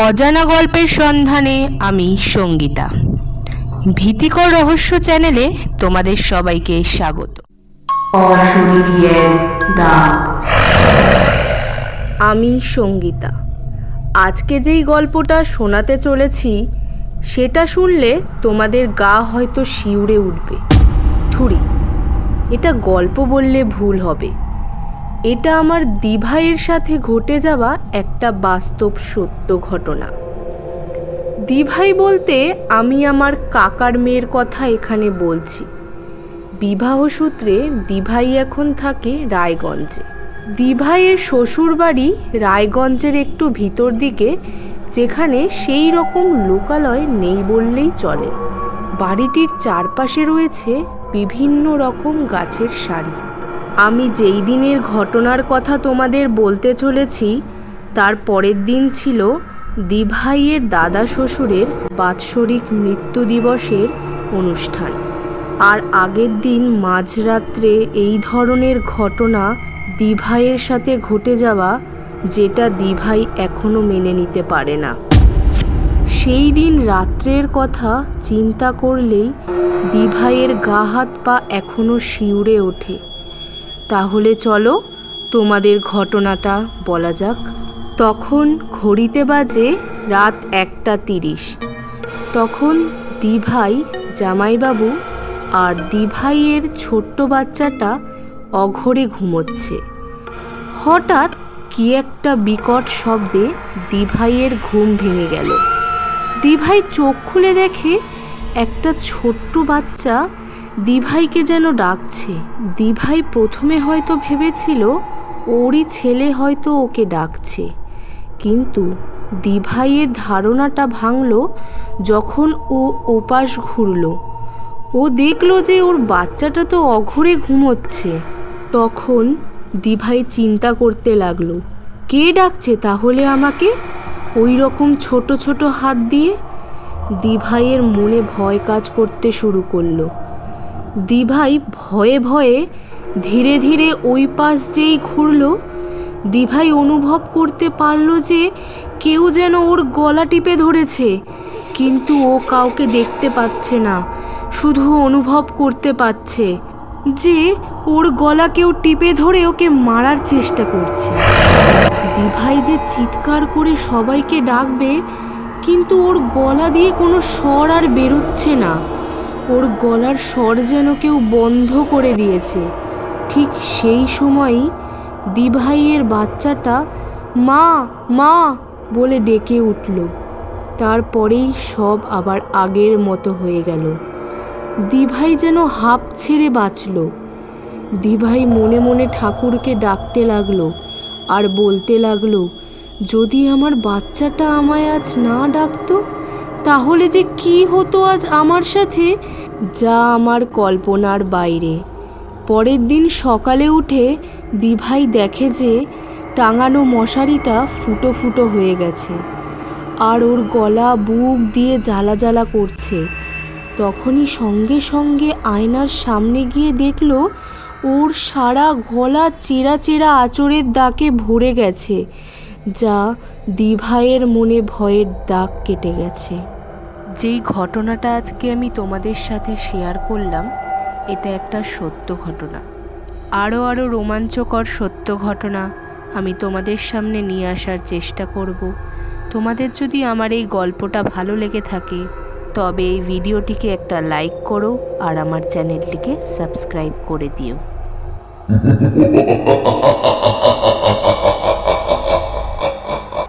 অজানা গল্পের সন্ধানে আমি সঙ্গীতা। ভীতিকর রহস্য চ্যানেলে তোমাদের সবাইকে স্বাগত। আমি সঙ্গীতা। আজকে যেই গল্পটা শোনাতে চলেছি সেটা শুনলে তোমাদের গা হয়তো শিউরে উঠবে। থুরি, এটা গল্প বললে ভুল হবে। এটা আমার দিভাইয়ের সাথে ঘটে যাওয়া একটা বাস্তব সত্য ঘটনা। দিভাই বলতে আমি আমার কাকার মেয়ের কথা এখানে বলছি। বিবাহ সূত্রে দিভাই এখন থাকে রায়গঞ্জে। দিভাইয়ের শ্বশুর বাড়ি রায়গঞ্জের একটু ভিতর দিকে, যেখানে সেই রকম লোকালয় নেই বললেই চলে। বাড়িটির চারপাশে রয়েছে বিভিন্ন রকম গাছের সারি। আমি যেই দিনের ঘটনার কথা তোমাদের বলতে চলেছি তার পরের দিন ছিল দিভাইয়ের দাদা শ্বশুরের বাৎসরিক মৃত্যু দিবসের অনুষ্ঠান। আর আগের দিন মাঝরাত্রে এই ধরনের ঘটনা দিভাইয়ের সাথে ঘটে যাওয়া, যেটা দিভাই এখনো মেনে নিতে পারে না। সেই দিন রাত্রের কথা চিন্তা করলেই দিভাইয়ের গা হাত পা এখনো শিউরে ওঠে। তাহলে চলো তোমাদের ঘটনাটা বলা যাক। তখন ঘড়িতে বাজে রাত 1:30। তখন দিভাই, জামাইবাবু আর দিভাইয়ের ছোট্ট বাচ্চাটা অঘরে ঘুমোচ্ছে। হঠাৎ কি একটা বিকট শব্দে দিভাইয়ের ঘুম ভেঙে গেল। দিভাই চোখ খুলে দেখে একটা ছোট্ট বাচ্চা দিভাইকে যেন ডাকছে। দিভাই প্রথমে হয়তো ভেবেছিল ওরই ছেলে হয়তো ওকে ডাকছে, কিন্তু দিভাইয়ের ধারণাটা ভাঙল যখন ও ওপাশ ঘুরল। ও দেখল যে ওর বাচ্চাটা তো অঘরে ঘুমোচ্ছে। তখন দিভাই চিন্তা করতে লাগলো, কে ডাকছে তাহলে আমাকে ওই রকম ছোট ছোট হাত দিয়ে? দিভাইয়ের মনে ভয় কাজ করতে শুরু করলো। দিভাই ভয়ে ভয়ে ধীরে ধীরে ওই পাশ যেই ঘুরল, দিভাই অনুভব করতে পারল যে কেউ যেন ওর গলা টিপে ধরেছে। কিন্তু ও কাউকে দেখতে পাচ্ছে না, শুধু অনুভব করতে পারছে যে ওর গলা কেউ টিপে ধরে ওকে মারার চেষ্টা করছে। দিভাই যে চিৎকার করে সবাইকে ডাকবে, কিন্তু ওর গলা দিয়ে কোনো স্বর আর বেরোচ্ছে না। ওর গলার স্বর যেন কেউ বন্ধ করে দিয়েছে। ঠিক সেই সময়ই দিভাইয়ের বাচ্চাটা মা মা বলে ডেকে উঠল। তারপরেই সব আবার আগের মতো হয়ে গেল। দিভাই যেন হাঁপ ছেড়ে বাঁচল। দিভাই মনে মনে ঠাকুরকে ডাকতে লাগলো আর বলতে লাগলো, যদি আমার বাচ্চাটা আমায় আজ না ডাকতো তাহলে যে কি হতো আজ আমার সাথে, যা আমার কল্পনার বাইরে। পরের দিন সকালে উঠে দিভাই দেখে যে টাঙানো মশারিটা ফুটো ফুটো হয়ে গেছে আর ওর গলা বুক দিয়ে জ্বালা জ্বালা করছে। তখনই সঙ্গে সঙ্গে আয়নার সামনে গিয়ে দেখলো ওর সারা গলা চেরা চেরা আঁচড়ের দাগে ভরে গেছে, যা দিভাইয়ের মনে ভয়ের দাগ কেটে গেছে। যেই ঘটনাটা আজকে আমি তোমাদের সাথে শেয়ার করলাম, এটা একটা সত্য ঘটনা। আরও রোমাঞ্চকর সত্য ঘটনা আমি তোমাদের সামনে নিয়ে আসার চেষ্টা করব। তোমাদের যদি আমার এই গল্পটা ভালো লেগে থাকে তবে এই ভিডিওটিকে একটা লাইক করো আর আমার চ্যানেলটিকে সাবস্ক্রাইব করে দিও।